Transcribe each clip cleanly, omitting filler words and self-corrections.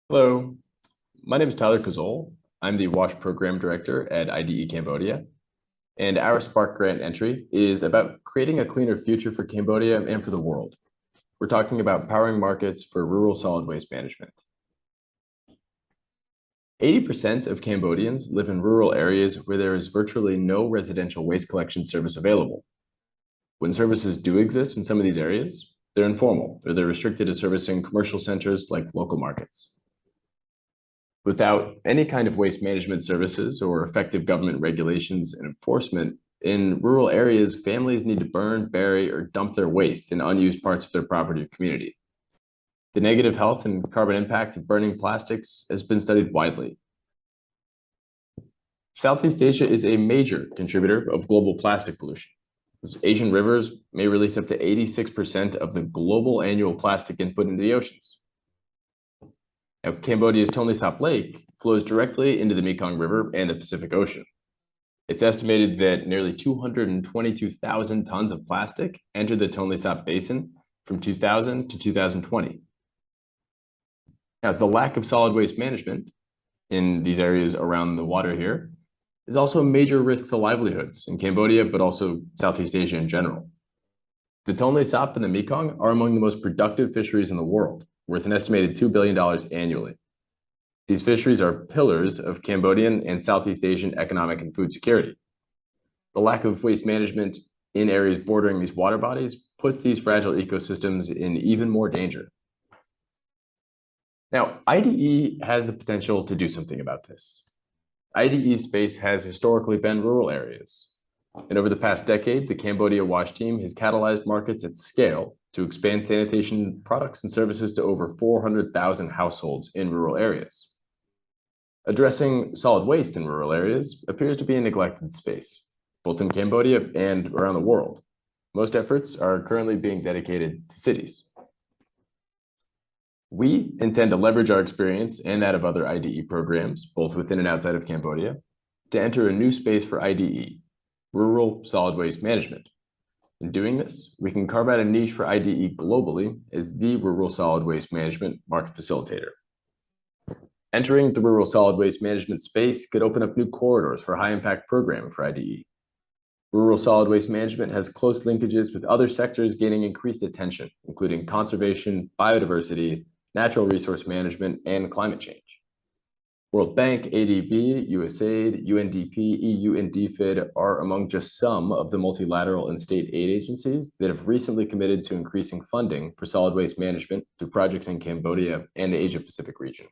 Hello, my name is Tyler Kazol. I'm the WASH Program Director at IDE Cambodia, and our Spark grant entry is about creating a cleaner future for Cambodia and for the world. We're talking about powering markets for rural solid waste management. 80% of Cambodians live in rural areas where there is virtually no residential waste collection service available. When services do exist in some of these areas, they're informal, or they're restricted to servicing commercial centers like local markets. Without any kind of waste management services or effective government regulations and enforcement, in rural areas, families need to burn, bury, or dump their waste in unused parts of their property or community. The negative health and carbon impact of burning plastics has been studied widely. Southeast Asia is a major contributor of global plastic pollution. Asian rivers may release up to 86% of the global annual plastic input into the oceans. Now, Cambodia's Tonle Sap Lake flows directly into the Mekong River and the Pacific Ocean. It's estimated that nearly 222,000 tons of plastic entered the Tonle Sap Basin from 2000 to 2020. Now, the lack of solid waste management in these areas around the water here is also a major risk to livelihoods in Cambodia, but also Southeast Asia in general. The Tonle Sap and the Mekong are among the most productive fisheries in the world, worth an estimated $2 billion annually. These fisheries are pillars of Cambodian and Southeast Asian economic and food security. The lack of waste management in areas bordering these water bodies puts these fragile ecosystems in even more danger. Now, IDE has the potential to do something about this. IDE space has historically been rural areas. And over the past decade, the Cambodia WASH team has catalyzed markets at scale to expand sanitation products and services to over 400,000 households in rural areas. Addressing solid waste in rural areas appears to be a neglected space, both in Cambodia and around the world. Most efforts are currently being dedicated to cities. We intend to leverage our experience and that of other IDE programs, both within and outside of Cambodia, to enter a new space for IDE, rural solid waste management. In doing this, we can carve out a niche for IDE globally as the rural solid waste management market facilitator. Entering the rural solid waste management space could open up new corridors for high-impact programming for IDE. Rural solid waste management has close linkages with other sectors gaining increased attention, including conservation, biodiversity, natural resource management, and climate change. World Bank, ADB, USAID, UNDP, EU, and DFID are among just some of the multilateral and state aid agencies that have recently committed to increasing funding for solid waste management through projects in Cambodia and the Asia-Pacific region.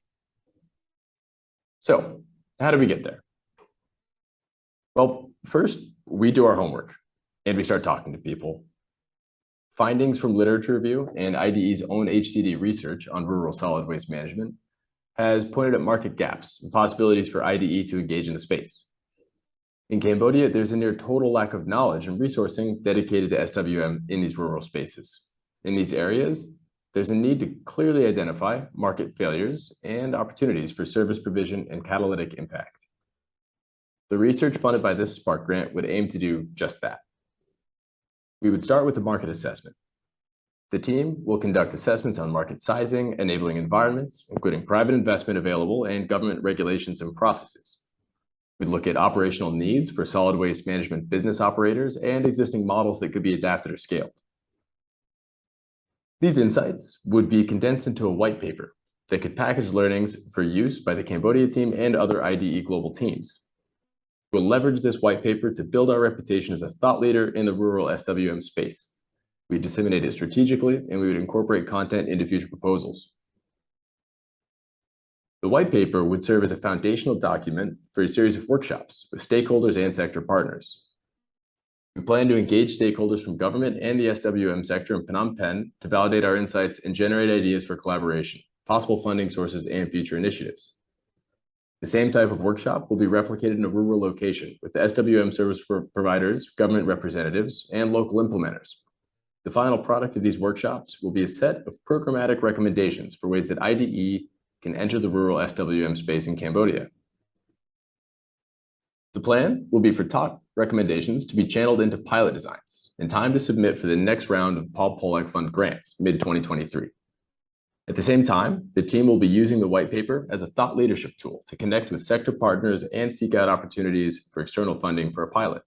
So, how do we get there? Well, first, we do our homework and we start talking to people. Findings from literature review and IDE's own HCD research on rural solid waste management has pointed at market gaps and possibilities for IDE to engage in the space. In Cambodia, there's a near total lack of knowledge and resourcing dedicated to SWM in these rural spaces. In these areas, there's a need to clearly identify market failures and opportunities for service provision and catalytic impact. The research funded by this Spark grant would aim to do just that. We would start with the market assessment. The team will conduct assessments on market sizing, enabling environments, including private investment available and government regulations and processes. We'd look at operational needs for solid waste management business operators and existing models that could be adapted or scaled. These insights would be condensed into a white paper that could package learnings for use by the Cambodia team and other IDE global teams. We'll leverage this white paper to build our reputation as a thought leader in the rural SWM space. We disseminate it strategically, and we would incorporate content into future proposals. The white paper would serve as a foundational document for a series of workshops with stakeholders and sector partners. We plan to engage stakeholders from government and the SWM sector in Phnom Penh to validate our insights and generate ideas for collaboration, possible funding sources, and future initiatives. The same type of workshop will be replicated in a rural location with the SWM service providers, government representatives, and local implementers. The final product of these workshops will be a set of programmatic recommendations for ways that IDE can enter the rural SWM space in Cambodia. The plan will be for top recommendations to be channeled into pilot designs in time to submit for the next round of Paul Polak Fund grants, mid-2023. At the same time, the team will be using the white paper as a thought leadership tool to connect with sector partners and seek out opportunities for external funding for a pilot.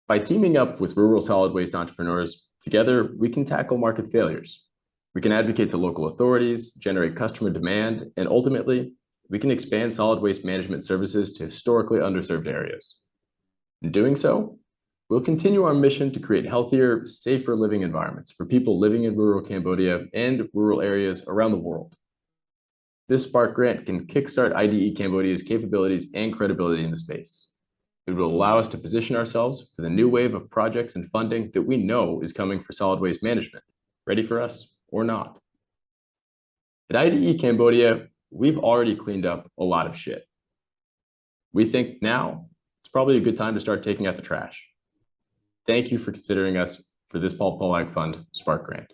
By teaming up with rural solid waste entrepreneurs, together we can tackle market failures. We can advocate to local authorities, generate customer demand, and ultimately, we can expand solid waste management services to historically underserved areas. In doing so, we'll continue our mission to create healthier, safer living environments for people living in rural Cambodia and rural areas around the world. This Spark grant can kickstart IDE Cambodia's capabilities and credibility in the space. It will allow us to position ourselves for the new wave of projects and funding that we know is coming for solid waste management, ready for us or not. At IDE Cambodia, we've already cleaned up a lot of shit. We think now it's probably a good time to start taking out the trash. Thank you for considering us for this Paul Pollack Fund Spark Grant.